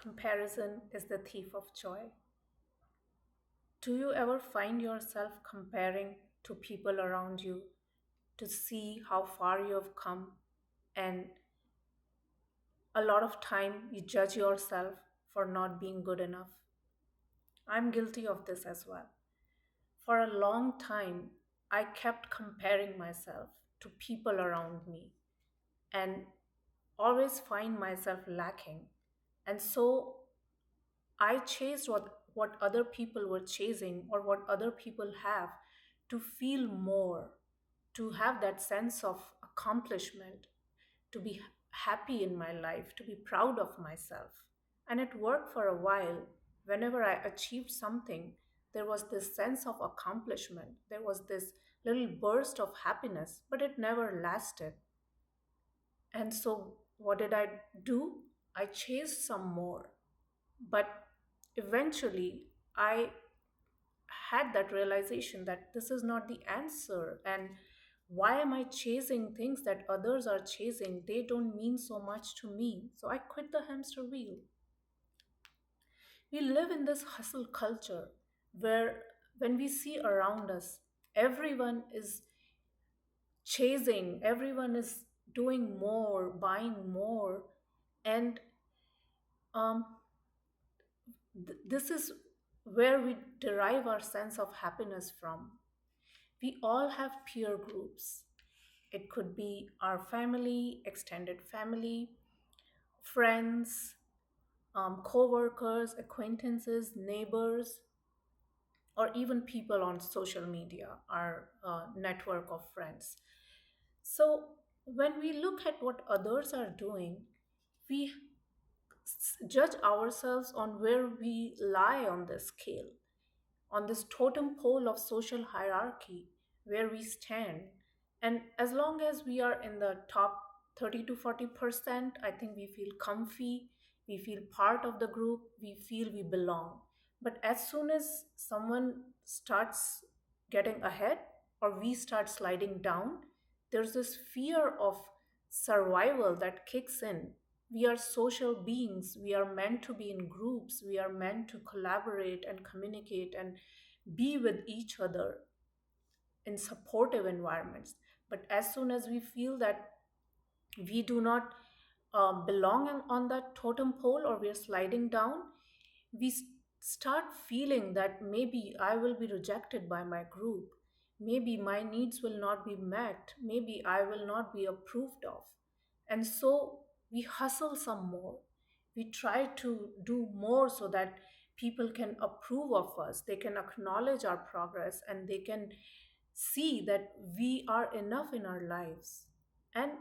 Comparison is the thief of joy. Do you ever find yourself comparing to people around you to see how far you have come? And a lot of time you judge yourself for not being good enough. I'm guilty of this as well. For a long time, I kept comparing myself to people around me and always find myself lacking. And so I chased what other people were chasing or what other people have to feel more, to have that sense of accomplishment, to be happy in my life, to be proud of myself. And it worked for a while. Whenever I achieved something, there was this sense of accomplishment. There was this little burst of happiness, but it never lasted. And so, what did I do? I chased some more. But eventually, I had that realization that this is not the answer. And why am I chasing things that others are chasing? They don't mean so much to me. So I quit the hamster wheel. We live in this hustle culture where when we see around us, everyone is chasing, everyone is doing more, buying more. And um, this is where we derive our sense of happiness from. We all have peer groups. It could be our family, extended family, friends, co workers, acquaintances, neighbors, or even people on social media, our network of friends. So, when we look at what others are doing, we judge ourselves on where we lie on the scale, on this totem pole of social hierarchy, where we stand. And as long as we are in the top 30 to 40%, I think we feel comfy, we feel part of the group, we feel we belong. But as soon as someone starts getting ahead or we start sliding down, there's this fear of survival that kicks in. We are social beings. We are meant to be in groups. We are meant to collaborate and communicate and be with each other in supportive environments. But as soon as we feel that we do not belong on that totem pole or we are sliding down, we start feeling that maybe I will be rejected by my group. Maybe my needs will not be met. Maybe I will not be approved of. And so we hustle some more. We try to do more so that people can approve of us, they can acknowledge our progress, and they can see that we are enough in our lives. And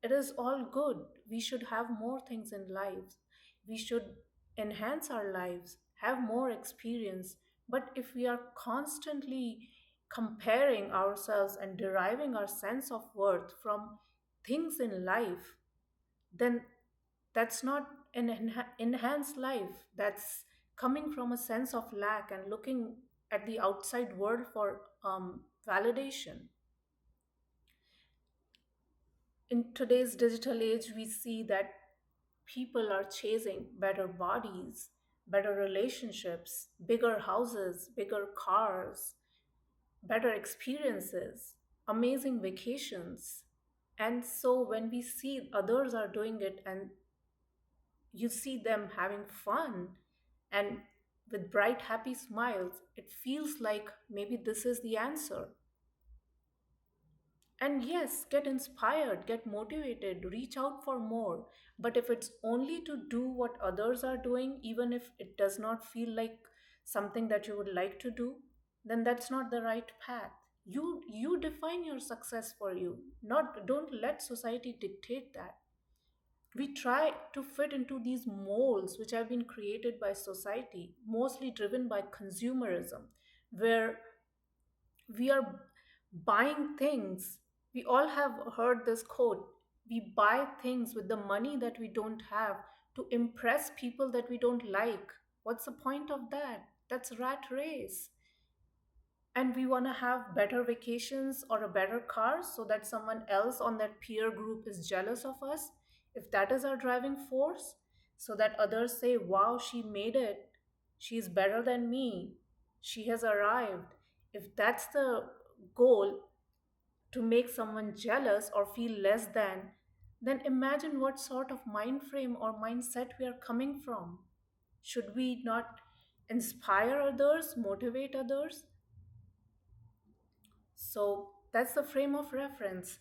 it is all good. We should have more things in lives. We should enhance our lives, have more experience. But if we are constantly comparing ourselves and deriving our sense of worth from things in life, then that's not an enhanced life. That's coming from a sense of lack and looking at the outside world for validation. In today's digital age, we see that people are chasing better bodies, better relationships, bigger houses, bigger cars, better experiences, amazing vacations. And so when we see others are doing it and you see them having fun and with bright, happy smiles, it feels like maybe this is the answer. And yes, get inspired, get motivated, reach out for more. But if it's only to do what others are doing, even if it does not feel like something that you would like to do, then that's not the right path. You define your success for you. Not don't let society dictate that. We try to fit into these molds which have been created by society, mostly driven by consumerism, where we are buying things. We all have heard this quote: we buy things with the money that we don't have to impress people that we don't like. What's the point of that? That's rat race. And we want to have better vacations or a better car so that someone else on that peer group is jealous of us. If that is our driving force, so that others say, wow, she made it. She's better than me. She has arrived. If that's the goal, to make someone jealous or feel less than, then imagine what sort of mind frame or mindset we are coming from. Should we not inspire others, motivate others? So that's the frame of reference.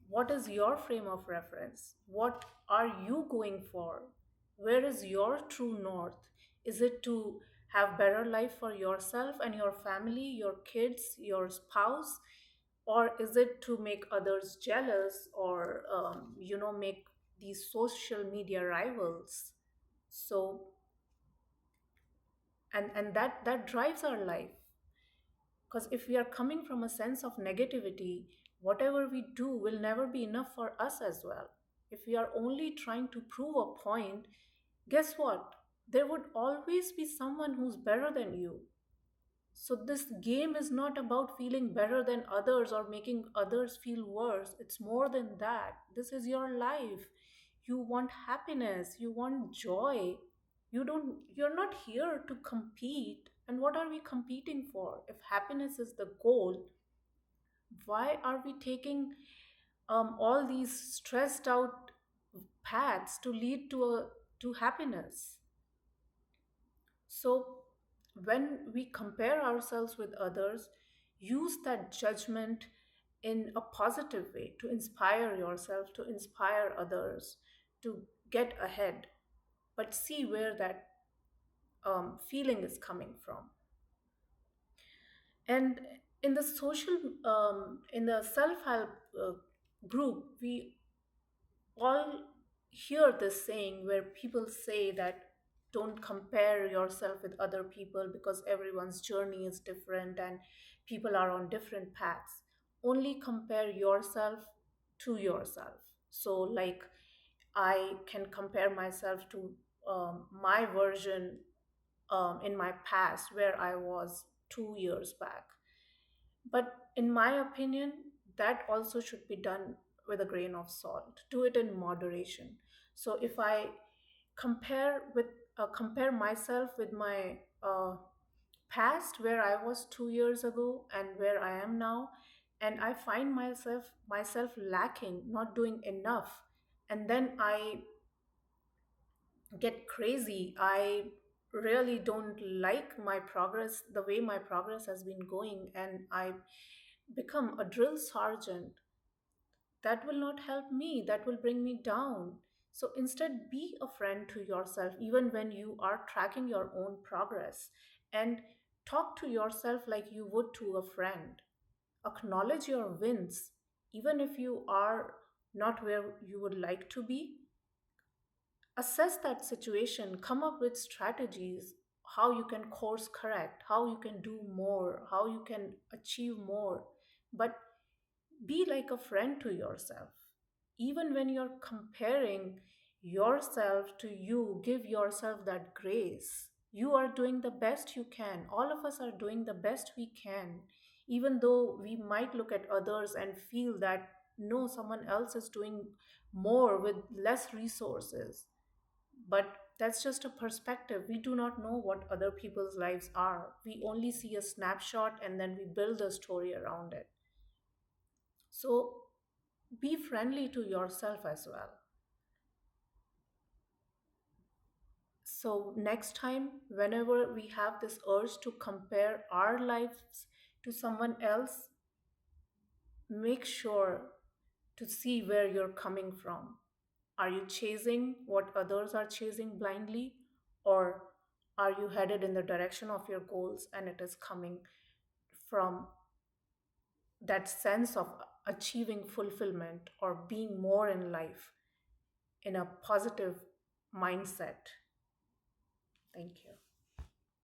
What is your frame of reference? What are you going for? Where is your true north? Is it to have better life for yourself and your family, your kids, your spouse? Or is it to make others jealous or, make these social media rivals? So, and that drives our life. Because if we are coming from a sense of negativity, whatever we do will never be enough for us as well. If we are only trying to prove a point, guess what? There would always be someone who's better than you. So, this game is not about feeling better than others or making others feel worse. It's more than that. This is your life. You want happiness, you want joy. You're not here to compete. And what are we competing for? If happiness is the goal, why are we taking all these stressed out paths to lead to happiness? So, when we compare ourselves with others, use that judgment in a positive way to inspire yourself, to inspire others, to get ahead. But see where that feeling is coming from. And in the in the self help group, we all hear this saying where people say that don't compare yourself with other people because everyone's journey is different and people are on different paths. Only compare yourself to yourself. So, like, I can compare myself to my version in my past where I was 2 years back. But in my opinion, that also should be done with a grain of salt. Do it in moderation. So if I compare myself with my past where I was 2 years ago and where I am now, and I find myself lacking, not doing enough, and then I get crazy. I really don't like my progress, the way my progress has been going, and I become a drill sergeant. That will not help me, that will bring me down. So instead, be a friend to yourself, even when you are tracking your own progress, and talk to yourself like you would to a friend. Acknowledge your wins, even if you are not where you would like to be. Assess that situation, come up with strategies, how you can course correct, how you can do more, how you can achieve more. But be like a friend to yourself. Even when you're comparing yourself to you, give yourself that grace. You are doing the best you can. All of us are doing the best we can, even though we might look at others and feel that no, someone else is doing more with less resources. But that's just a perspective. We do not know what other people's lives are. We only see a snapshot and then we build a story around it. So be friendly to yourself as well. So, next time, whenever we have this urge to compare our lives to someone else, make sure to see where you're coming from. Are you chasing what others are chasing blindly, or are you headed in the direction of your goals and it is coming from that sense of achieving fulfillment or being more in life in a positive mindset? Thank you.